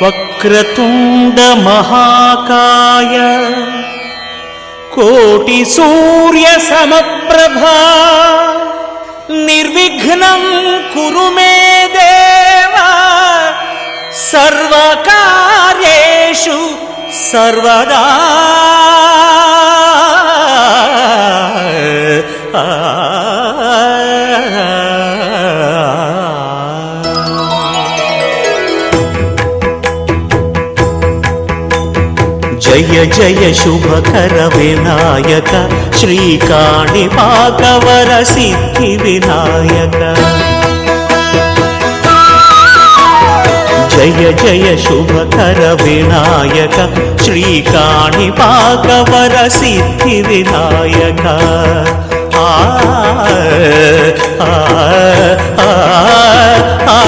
వక్రతుండ మహాకాయ కోటి సూర్య సమప్రభా నిర్విఘ్నం కురు మే దేవ సర్వకార్యేషు సర్వదా. జయ జయ శుభకర వినాయక శ్రీకాణిపాకవర సిద్ధి వినాయక. జయ జయ శుభకర వినాయక శ్రీకాణిపాకవర సిద్ధి వినాయక. ఆ ఆ ఆ ఆ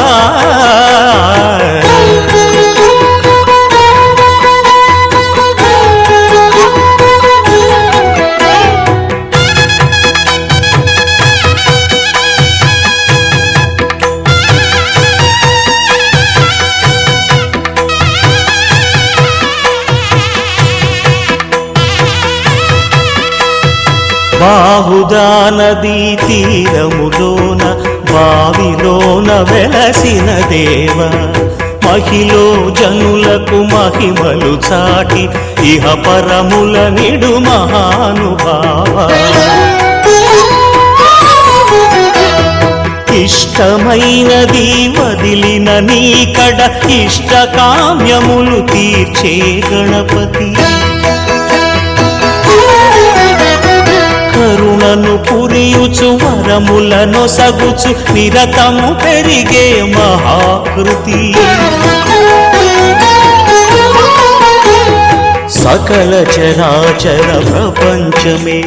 బాహుదా నదీ తీరములోన బావిలోన వెలసిన దేవ మహిలో జనులకు మహిమలు చాటి ఇహ పరముల నిడు మహానుభావ. ఇష్టమైనది వదిలిన నీకడ ఇష్ట కామ్యములు తీర్చే గణపతి. కరుణను పురియుచు వరములను సగుచు నిరతము పెరిగే మహాకృతి. సకల చరాచర ప్రపంచమే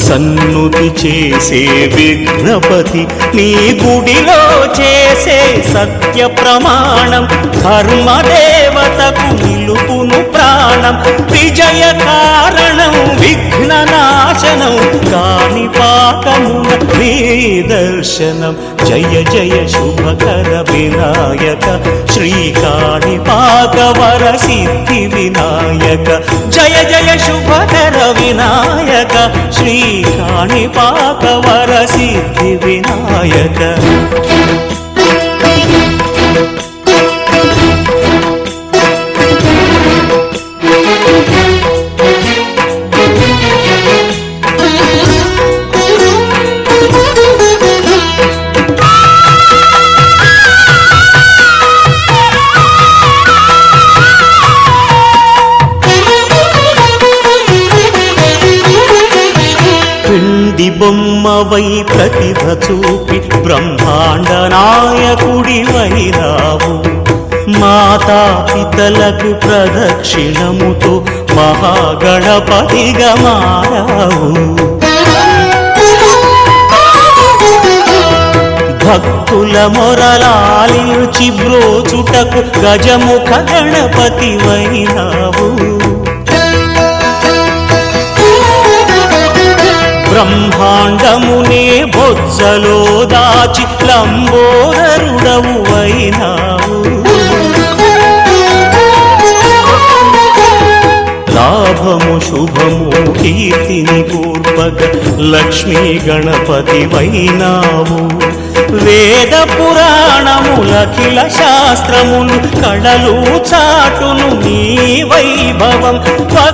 సన్నుతి చేసే విఘ్నపతి. నీ గుడిలో చేసే సత్య ప్రమాణం ధర్మదేవతకు నిలుపును ప్రాణం. విజయ కారణం విఘ్న నాశనం కాణిపాకమున నీ దర్శనం. జయ జయ శుభకర వినాయక శ్రీకాణిపాకవర సిద్ధి వినాయక. జయ జయ శుభకర వినాయక శ్రీకాణిపాకవర సిద్ధి వినాయక. పిండి బొమ్మవై ప్రతిభ చూపి బ్రహ్మాండ నాయకుడి వైరావు. మాతా పితలకు ప్రదక్షిణముతో మహాగణపతిగా మారావు. భక్తుల మొరలాలించి బ్రోచుటకు గజముఖ గణపతి వైనావు. బ్రహ్మాండమునే బొజ్జలో దాచి లంబోదరుడవు అయినావు. లాభము శుభము కీర్తిని పూర్వక లక్ష్మీ గణపతి వైనావు. వేద పురాణములఖిల శాస్త్రములు కళలు చాటును నీ వైభవం.